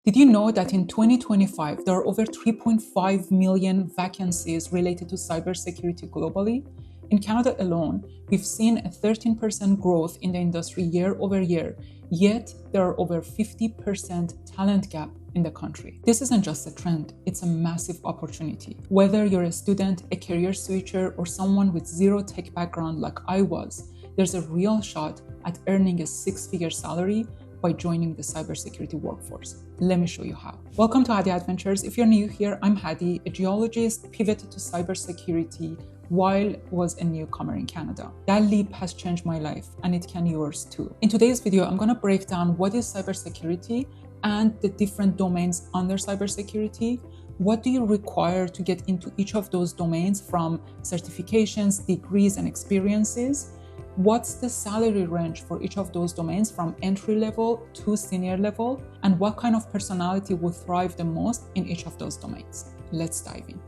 Did you know that in 2025, there are over 3.5 million vacancies related to cybersecurity globally? In Canada alone, we've seen a 13% growth in the industry year over year, yet there are over 50% talent gap in the country. This isn't just a trend, it's a massive opportunity. Whether you're a student, a career switcher, or someone with zero tech background like I was, there's a real shot at earning a six-figure salary by joining the cybersecurity workforce. Let me show you how. Welcome to Hadi Adventures. If you're new here, I'm Hadi, a geologist pivoted to cybersecurity while was a newcomer in Canada. That leap has changed my life, and it can yours too. In today's video, I'm going to break down what is cybersecurity and the different domains under cybersecurity. What do you require to get into each of those domains, from certifications, degrees, and experiences? What's the salary range for each of those domains from entry level to senior level? And what kind of personality will thrive the most in each of those domains? Let's dive in.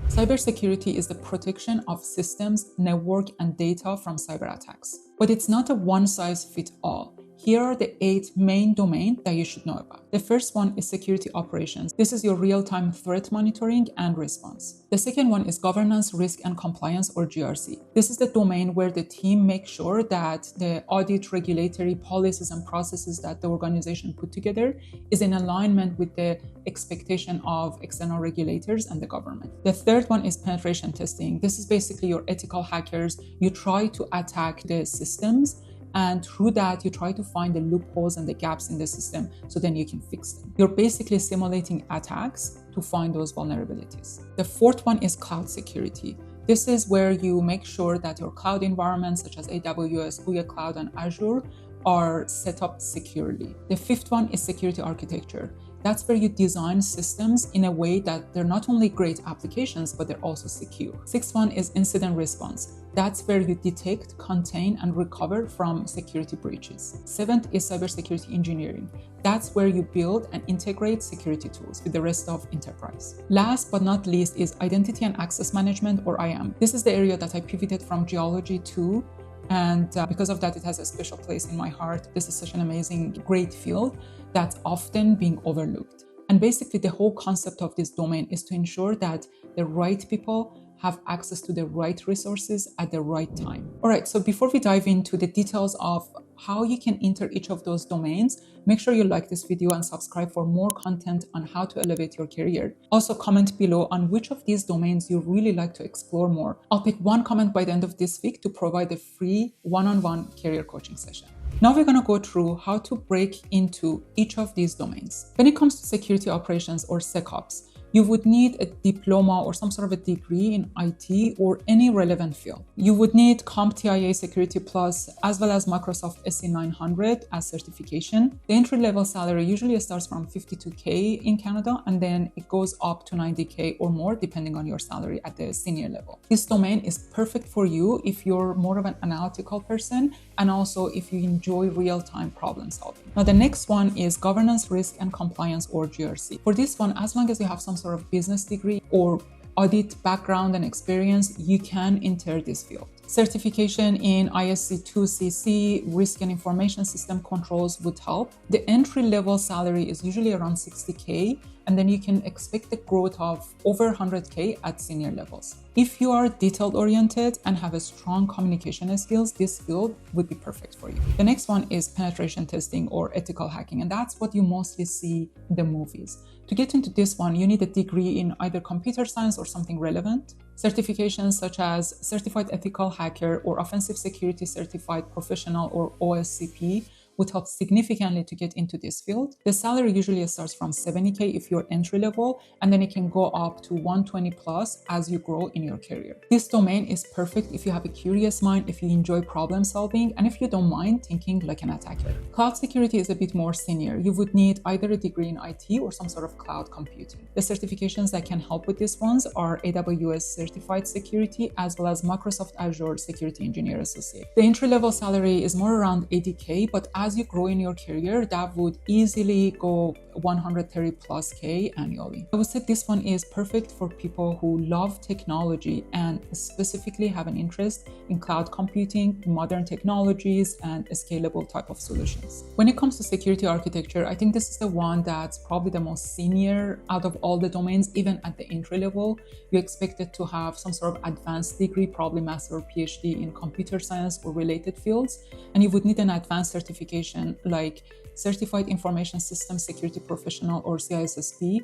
Cybersecurity is the protection of systems, network, and data from cyber attacks. But it's not a one-size-fits-all. Here are the 8 main domains that you should know about. The first one is security operations. This is your real-time threat monitoring and response. The second one is governance, risk, and compliance, or GRC. This is the domain where the team makes sure that the audit, regulatory policies, and processes that the organization put together is in alignment with the expectation of external regulators and the government. The third one is penetration testing. This is basically your ethical hackers. You try to attack the systems, and through that, you try to find the loopholes and the gaps in the system so then you can fix them. You're basically simulating attacks to find those vulnerabilities. The fourth one is cloud security. This is where you make sure that your cloud environments such as AWS, Google Cloud, and Azure are set up securely. The fifth one is security architecture. That's where you design systems in a way that they're not only great applications, but they're also secure. Sixth one is incident response. That's where you detect, contain, and recover from security breaches. Seventh is cybersecurity engineering. That's where you build and integrate security tools with the rest of enterprise. Last but not least is identity and access management, or IAM. This is the area that I pivoted from geology to, and because of that, it has a special place in my heart. This is such an amazing, great field that's often being overlooked. And basically, the whole concept of this domain is to ensure that the right people have access to the right resources at the right time. All right, so before we dive into the details of how you can enter each of those domains, make sure you like this video and subscribe for more content on how to elevate your career. Also, comment below on which of these domains you really like to explore more. I'll pick one comment by the end of this week to provide a free one-on-one career coaching session. Now we're going to go through how to break into each of these domains. When it comes to security operations, or SecOps, you would need a diploma or some sort of a degree in IT or any relevant field. You would need CompTIA Security Plus as well as Microsoft SC900 as certification. The entry-level salary usually starts from $52K in Canada, and then it goes up to $90K or more depending on your salary at the senior level. This domain is perfect for you if you're more of an analytical person and also if you enjoy real-time problem solving. Now the next one is governance, risk, and compliance, or GRC. For this one, as long as you have some sort of business degree or audit background and experience, you can enter this field. Certification in ISC2CC, risk and information system controls would help. The entry-level salary is usually around $60K, and then you can expect the growth of over $100K at senior levels. If you are detail-oriented and have a strong communication skills, this field would be perfect for you. The next one is penetration testing or ethical hacking, and that's what you mostly see in the movies. To get into this one, you need a degree in either computer science or something relevant. Certifications such as Certified Ethical Hacker or Offensive Security Certified Professional, or OSCP, would help significantly to get into this field. The salary usually starts from $70K if you're entry level, and then it can go up to $120 plus as you grow in your career. This domain is perfect if you have a curious mind, if you enjoy problem solving, and if you don't mind thinking like an attacker. Cloud security is a bit more senior. You would need either a degree in IT or some sort of cloud computing. The certifications that can help with these ones are AWS Certified Security as well as Microsoft Azure Security Engineer Associate. The entry level salary is more around $80K, but as as you grow in your career, that would easily go 130 plus K annually. I would say this one is perfect for people who love technology and specifically have an interest in cloud computing, modern technologies, and scalable type of solutions. When it comes to security architecture, I think this is the one that's probably the most senior out of all the domains. Even at the entry level, you expected to have some sort of advanced degree, probably master or PhD in computer science or related fields, and you would need an advanced certification like Certified Information Systems Security Professional or CISSP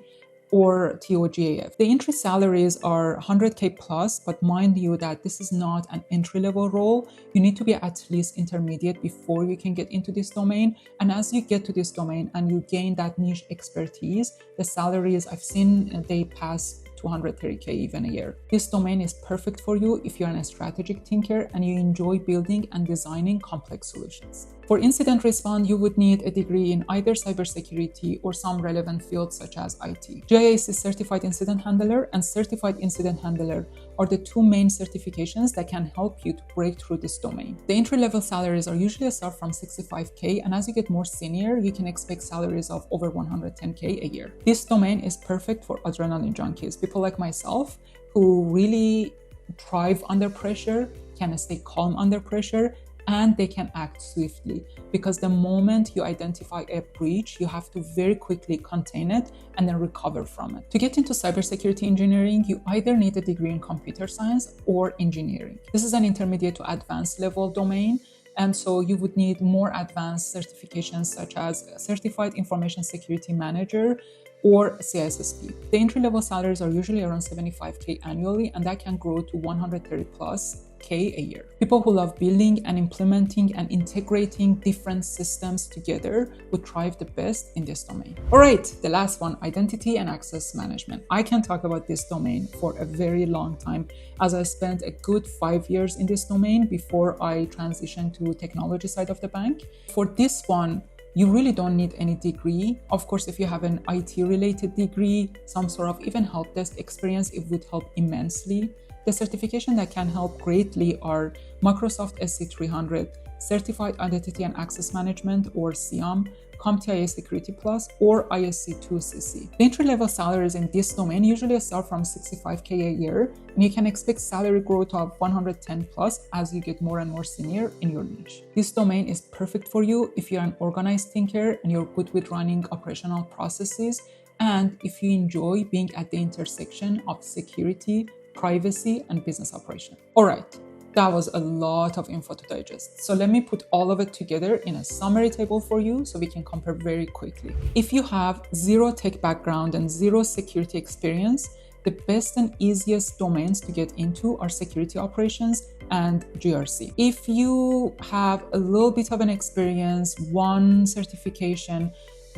or TOGAF. The entry salaries are 100K plus, but mind you that this is not an entry-level role. You need to be at least intermediate before you can get into this domain. And as you get to this domain and you gain that niche expertise, the salaries I've seen, they pass 230K even a year. This domain is perfect for you if you're a strategic thinker and you enjoy building and designing complex solutions. For incident response, you would need a degree in either cybersecurity or some relevant fields such as IT. GIS is Certified Incident Handler, and Certified Incident Handler are the two main certifications that can help you to break through this domain. The entry-level salaries are usually start from 65K, and as you get more senior, you can expect salaries of over 110K a year. This domain is perfect for adrenaline junkies, people like myself who really thrive under pressure, can stay calm under pressure, and they can act swiftly, because the moment you identify a breach, you have to very quickly contain it and then recover from it. To get into cybersecurity engineering, you either need a degree in computer science or engineering. This is an intermediate to advanced level domain, and so you would need more advanced certifications such as Certified Information Security Manager or CISSP. The entry-level salaries are usually around 75K annually, and that can grow to 130 plus K a year. People who love building and implementing and integrating different systems together would thrive the best in this domain. All right, the last one, identity and access management. I can talk about this domain for a very long time, as I spent a good 5 years in this domain before I transitioned to technology side of the bank. For this one, you really don't need any degree. Of course, if you have an IT related degree, some sort of even help desk experience, it would help immensely. The certification that can help greatly are Microsoft SC300, Certified Identity and Access Management or CIAM, CompTIA Security Plus, or ISC2CC. The entry-level salaries in this domain usually start from 65K a year, and you can expect salary growth of 110 plus as you get more and more senior in your niche. This domain is perfect for you if you're an organized thinker and you're good with running operational processes, and if you enjoy being at the intersection of security, privacy, and business operation. All right. That was a lot of info to digest. So let me put all of it together in a summary table for you so we can compare very quickly. If you have zero tech background and zero security experience, the best and easiest domains to get into are security operations and GRC. If you have a little bit of an experience, one certification,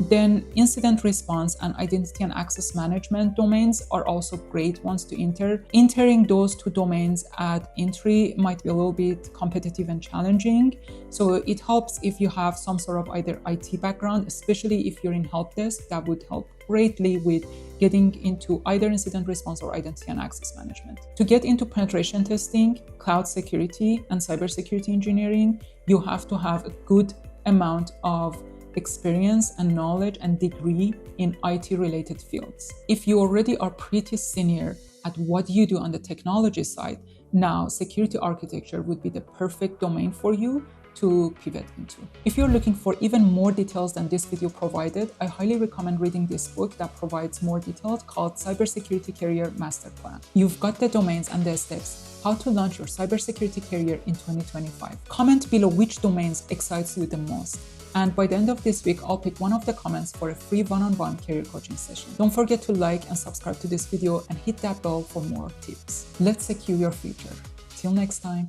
then incident response and identity and access management domains are also great ones to enter. Entering those two domains at entry might be a little bit competitive and challenging. So it helps if you have some sort of either IT background, especially if you're in help desk, that would help greatly with getting into either incident response or identity and access management. To get into penetration testing, cloud security, and cybersecurity engineering, you have to have a good amount of experience and knowledge and degree in IT related fields. If you already are pretty senior at what you do on the technology side, now security architecture would be the perfect domain for you to pivot into. If you're looking for even more details than this video provided, I highly recommend reading this book that provides more details called Cybersecurity Career Master Plan. You've got the domains and the steps how to launch your cybersecurity career in 2025. Comment below which domains excites you the most. And by the end of this week, I'll pick one of the comments for a free one-on-one career coaching session. Don't forget to like and subscribe to this video and hit that bell for more tips. Let's secure your future. Till next time.